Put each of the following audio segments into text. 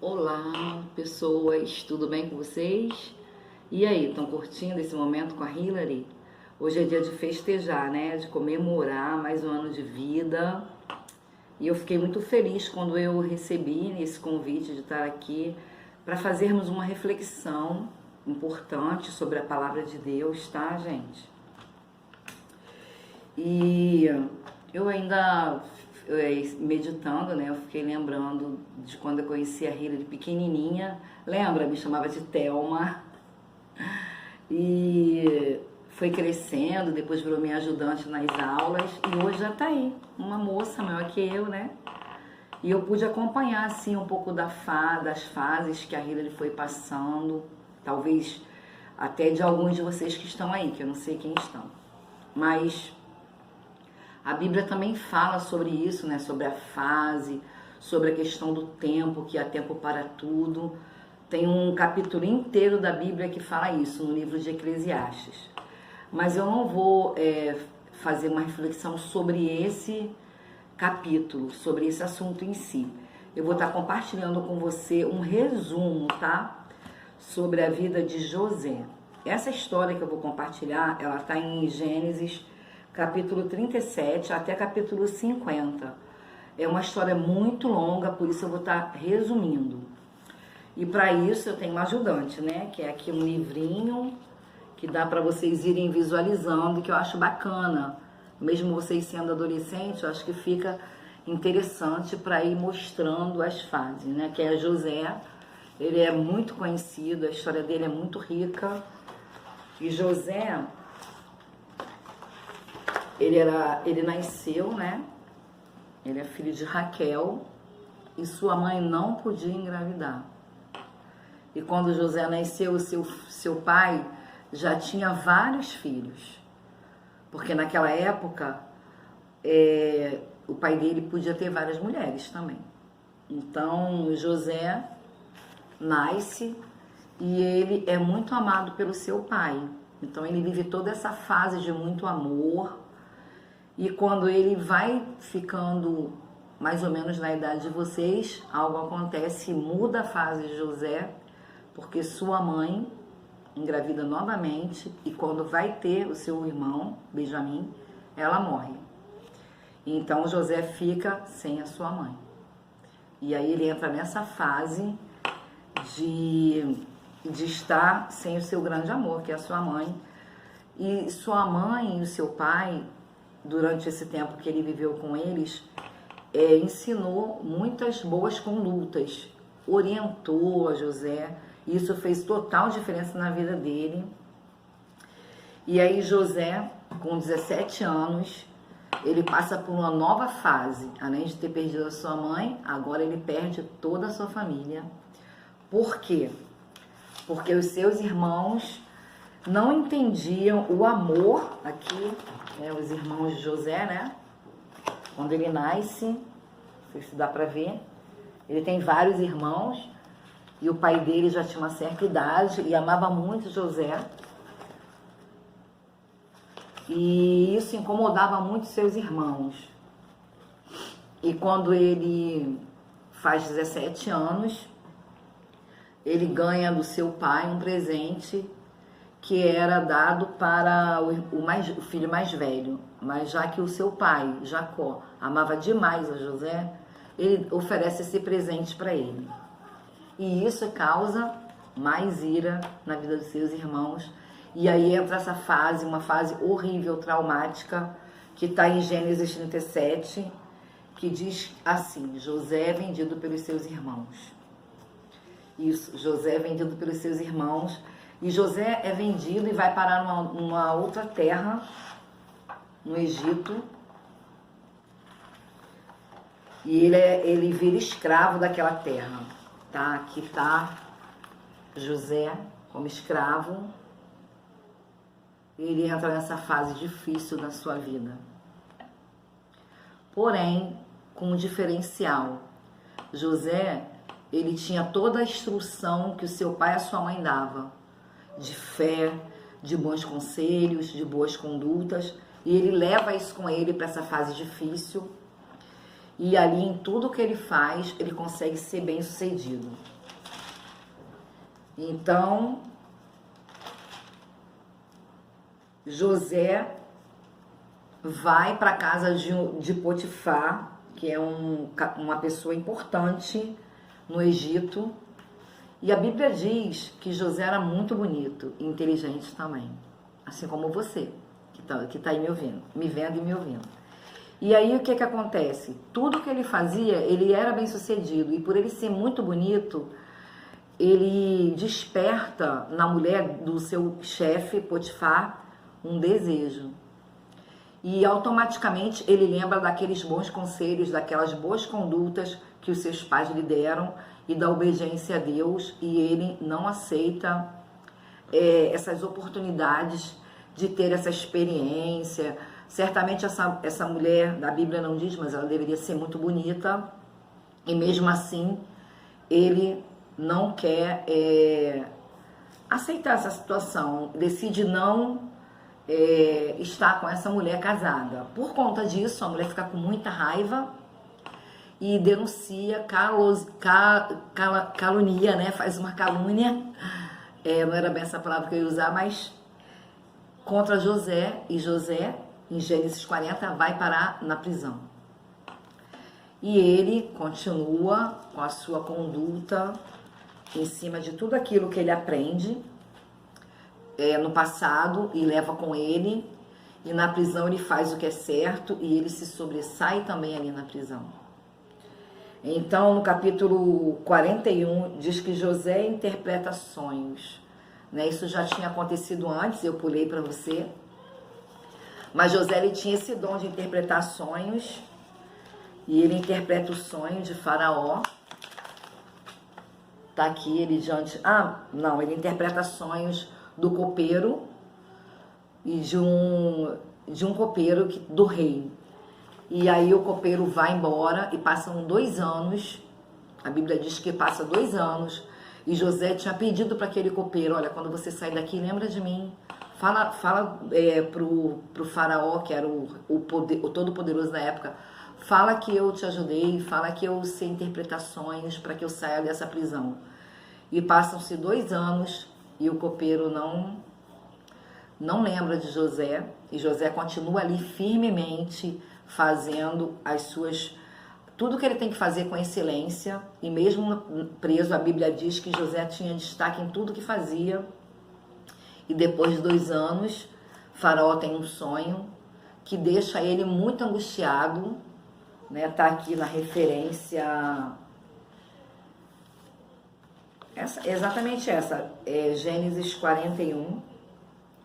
Olá, pessoas, tudo bem com vocês? E aí, estão curtindo esse momento com a Hillary? Hoje é dia de festejar, né? De comemorar mais um ano de vida. E eu fiquei muito feliz quando eu recebi esse convite de estar aqui para fazermos uma reflexão importante sobre a palavra de Deus, tá, gente? E eu ainda meditando, né? Eu fiquei lembrando de quando eu conheci a Hillary pequenininha. Lembra? Me chamava de Thelma. E foi crescendo, depois virou minha ajudante nas aulas. E hoje já tá aí, uma moça maior que eu, né? E eu pude acompanhar, assim, um pouco das fases que a Hillary foi passando. Talvez até de alguns de vocês que estão aí, que eu não sei quem estão. Mas a Bíblia também fala sobre isso, né? Sobre a fase, sobre a questão do tempo, que há tempo para tudo. Tem um capítulo inteiro da Bíblia que fala isso, no livro de Eclesiastes. Mas eu não vou fazer uma reflexão sobre esse capítulo, sobre esse assunto em si. Eu vou estar compartilhando com você um resumo, tá? Sobre a vida de José. Essa história que eu vou compartilhar, ela está em Gênesis capítulo 37 até capítulo 50. É uma história muito longa, por isso eu vou estar resumindo. E para isso eu tenho um ajudante, né? Que é aqui um livrinho que dá para vocês irem visualizando, que eu acho bacana. Mesmo vocês sendo adolescentes, eu acho que fica interessante para ir mostrando as fases, né? Que é José, ele é muito conhecido, a história dele é muito rica. E José, ele nasceu, né? Ele é filho de Raquel e sua mãe não podia engravidar. E quando José nasceu, seu pai já tinha vários filhos. Porque naquela época, o pai dele podia ter várias mulheres também. Então, José nasce e ele é muito amado pelo seu pai. Então, ele vive toda essa fase de muito amor. E quando ele vai ficando mais ou menos na idade de vocês, algo acontece, muda a fase de José, porque sua mãe engravida novamente e quando vai ter o seu irmão, Benjamim, ela morre. Então José fica sem a sua mãe. E aí ele entra nessa fase de estar sem o seu grande amor, que é a sua mãe. E sua mãe e o seu pai, durante esse tempo que ele viveu com eles, ensinou muitas boas condutas, orientou a José. Isso fez total diferença na vida dele. E aí José, com 17 anos, ele passa por uma nova fase. Além de ter perdido a sua mãe, agora ele perde toda a sua família. Por quê? Porque os seus irmãos não entendiam o amor, aqui, os irmãos de José, né? Quando ele nasce, não sei se dá pra ver, ele tem vários irmãos e o pai dele já tinha uma certa idade e amava muito José. E isso incomodava muito seus irmãos. E quando ele faz 17 anos, ele ganha do seu pai um presente que era dado para o filho mais velho. Mas já que o seu pai, Jacó, amava demais a José, ele oferece esse presente para ele. E isso causa mais ira na vida dos seus irmãos. E aí entra essa fase, uma fase horrível, traumática, que está em Gênesis 37, que diz assim: José é vendido pelos seus irmãos. Isso, José é vendido pelos seus irmãos. E José é vendido e vai parar numa outra terra, no Egito. E ele vira escravo daquela terra. Tá? Aqui está José como escravo. Ele entra nessa fase difícil da sua vida. Porém, com um diferencial. José, ele tinha toda a instrução que o seu pai e a sua mãe davam. De fé, de bons conselhos, de boas condutas. E ele leva isso com ele para essa fase difícil. E ali, em tudo que ele faz, ele consegue ser bem sucedido. Então, José vai para a casa de Potifar, que é uma pessoa importante no Egito. E a Bíblia diz que José era muito bonito e inteligente também, assim como você, que tá aí me vendo e me ouvindo. E aí o que acontece? Tudo que ele fazia, ele era bem sucedido, e por ele ser muito bonito, ele desperta na mulher do seu chefe, Potifar, um desejo. E automaticamente ele lembra daqueles bons conselhos, daquelas boas condutas que os seus pais lhe deram e da obediência a Deus, e ele não aceita essas oportunidades de ter essa experiência. Certamente essa mulher, da Bíblia não diz, mas ela deveria ser muito bonita, e mesmo assim ele não quer aceitar essa situação, decide não estar com essa mulher casada. Por conta disso, a mulher fica com muita raiva e denuncia, calunia, né? Faz uma calúnia, não era bem essa palavra que eu ia usar, mas contra José, e José, em Gênesis 40, vai parar na prisão. E ele continua com a sua conduta em cima de tudo aquilo que ele aprende no passado e leva com ele, e na prisão ele faz o que é certo e ele se sobressai também ali na prisão. Então, no capítulo 41, diz que José interpreta sonhos, né? Isso já tinha acontecido antes, eu pulei para você, mas José ele tinha esse dom de interpretar sonhos, e ele interpreta o sonho de Faraó. Tá aqui ele diante... ele interpreta sonhos do copeiro e de um copeiro do rei. E aí o copeiro vai embora e passam 2 anos. A Bíblia diz que passa 2 anos. E José tinha pedido para aquele copeiro: olha, quando você sair daqui, lembra de mim. Fala pro faraó, que era o todo-poderoso na época. Fala que eu te ajudei, fala que eu sei interpretar sonhos para que eu saia dessa prisão. E passam-se 2 anos e o copeiro não lembra de José. E José continua ali firmemente fazendo tudo que ele tem que fazer com excelência. E mesmo preso, a Bíblia diz que José tinha destaque em tudo que fazia. E depois de 2 anos, Faraó tem um sonho que deixa ele muito angustiado, né? Tá aqui na referência, exatamente essa, Gênesis 41,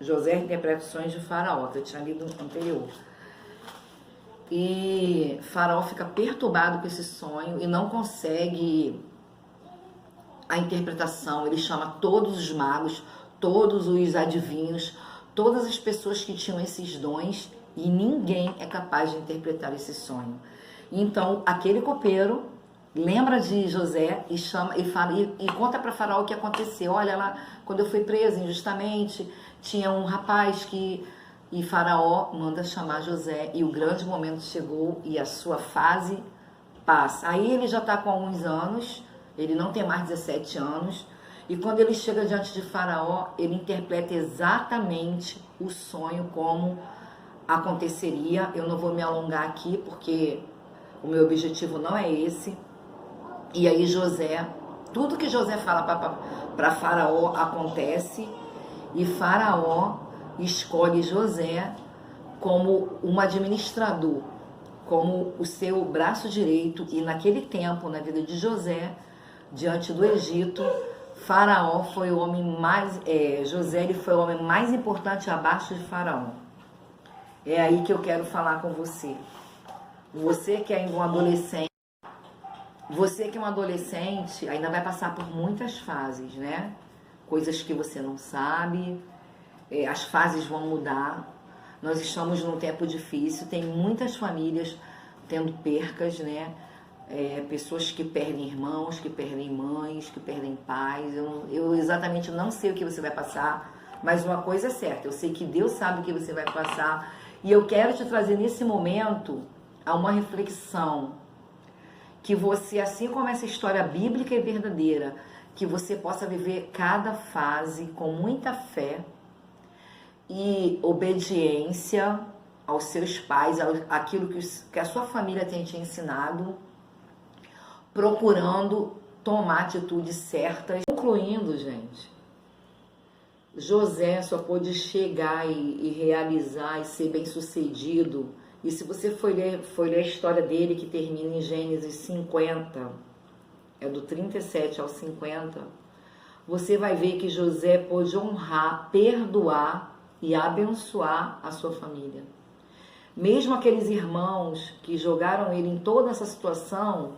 José interpreta os sonhos de Faraó, que eu tinha lido anterior. E Faraó fica perturbado com esse sonho e não consegue a interpretação. Ele chama todos os magos, todos os adivinhos, todas as pessoas que tinham esses dons, e ninguém é capaz de interpretar esse sonho. Então, aquele copeiro lembra de José e chama e conta para Faraó o que aconteceu. Olha lá, quando eu fui preso injustamente, tinha um rapaz e Faraó manda chamar José, e o grande momento chegou e a sua fase passa. Aí ele já está com alguns anos, ele não tem mais 17 anos, e quando ele chega diante de Faraó, ele interpreta exatamente o sonho como aconteceria. Eu não vou me alongar aqui porque o meu objetivo não é esse. E aí José, tudo que José fala para Faraó acontece, e Faraó escolhe José como um administrador, como o seu braço direito. E naquele tempo, na vida de José, diante do Egito, Faraó foi o homem mais... José ele foi o homem mais importante abaixo de Faraó. É aí que eu quero falar com você. Você que é um adolescente, ainda vai passar por muitas fases, né? Coisas que você não sabe, as fases vão mudar. Nós estamos num tempo difícil, tem muitas famílias tendo percas, né? Pessoas que perdem irmãos, que perdem mães, que perdem pais. Eu exatamente não sei o que você vai passar, mas uma coisa é certa, eu sei que Deus sabe o que você vai passar, e eu quero te trazer nesse momento a uma reflexão, que você, assim como essa história bíblica e verdadeira, que você possa viver cada fase com muita fé e obediência aos seus pais, aquilo que a sua família tem te ensinado, procurando tomar atitudes certas. Concluindo, gente, José só pôde chegar e realizar e ser bem sucedido. E se você for ler a história dele, que termina em Gênesis 50, é do 37 ao 50, você vai ver que José pôde honrar, perdoar e abençoar a sua família. Mesmo aqueles irmãos que jogaram ele em toda essa situação,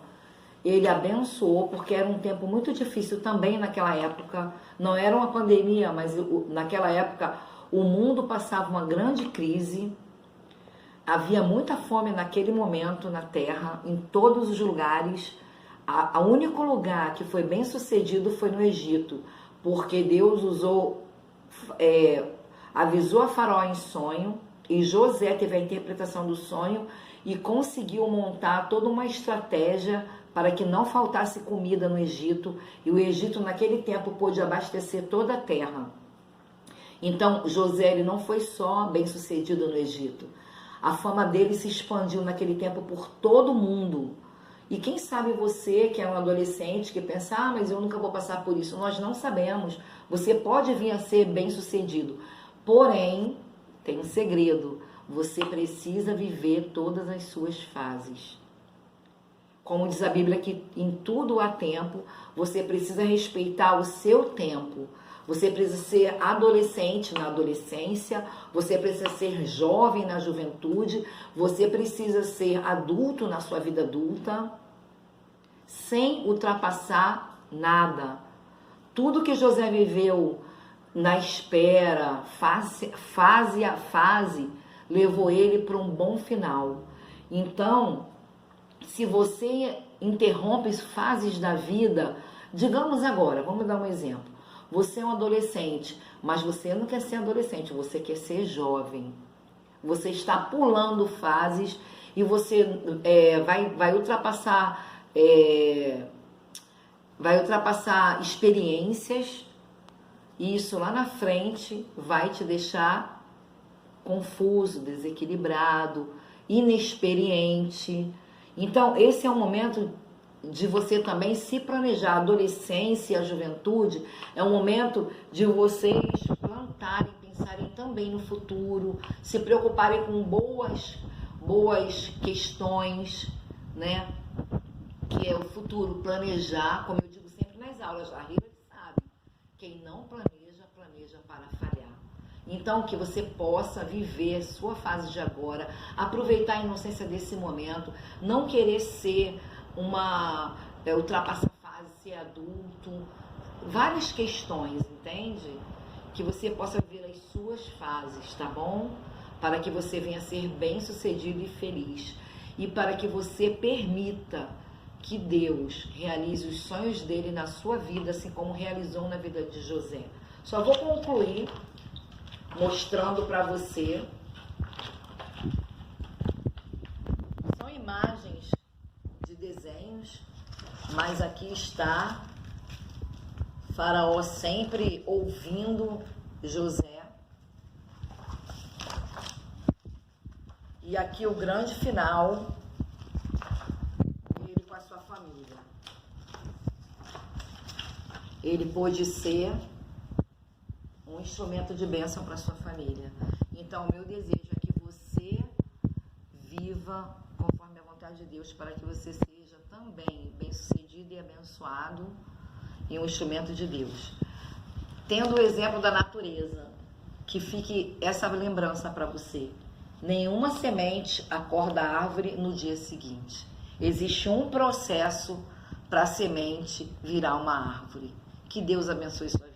ele abençoou, porque era um tempo muito difícil também naquela época. Não era uma pandemia, mas naquela época o mundo passava uma grande crise. Havia muita fome naquele momento na terra, em todos os lugares. O único lugar que foi bem sucedido foi no Egito, porque Deus avisou a Faraó em sonho, e José teve a interpretação do sonho e conseguiu montar toda uma estratégia para que não faltasse comida no Egito, e o Egito naquele tempo pôde abastecer toda a terra. Então José ele não foi só bem sucedido no Egito, a fama dele se expandiu naquele tempo por todo o mundo. E quem sabe você que é um adolescente que pensa, mas eu nunca vou passar por isso. Nós não sabemos, você pode vir a ser bem sucedido, porém tem um segredo, você precisa viver todas as suas fases. Como diz a Bíblia que em tudo há tempo, você precisa respeitar o seu tempo. Você precisa ser adolescente na adolescência, você precisa ser jovem na juventude, você precisa ser adulto na sua vida adulta, sem ultrapassar nada. Tudo que José viveu na espera, fase a fase, levou ele para um bom final. Então, se você interrompe fases da vida, digamos agora, vamos dar um exemplo. Você é um adolescente, mas você não quer ser adolescente, você quer ser jovem. Você está pulando fases e você vai ultrapassar experiências, e isso lá na frente vai te deixar confuso, desequilibrado, inexperiente. Então, esse é o momento de você também se planejar. A adolescência e a juventude é um momento de vocês plantarem, pensarem também no futuro, se preocuparem com boas questões, né? Que é o futuro, planejar, como eu digo sempre nas aulas, a Rita sabe, quem não planeja, planeja para falhar. Então, que você possa viver sua fase de agora, aproveitar a inocência desse momento, não querer ser ultrapassar a fase, ser adulto, várias questões, entende? Que você possa viver as suas fases, tá bom? Para que você venha a ser bem sucedido e feliz. E para que você permita que Deus realize os sonhos dele na sua vida, assim como realizou na vida de José. Só vou concluir mostrando para você. São imagens de desenhos, mas aqui está Faraó sempre ouvindo José. E aqui o grande final, ele com a sua família. Ele pôde ser um instrumento de bênção para sua família. Então, o meu desejo é que você viva conforme a vontade de Deus, para que você seja também bem-sucedido e abençoado e um instrumento de Deus. Tendo o exemplo da natureza, que fique essa lembrança para você. Nenhuma semente acorda a árvore no dia seguinte. Existe um processo para a semente virar uma árvore. Que Deus abençoe sua vida.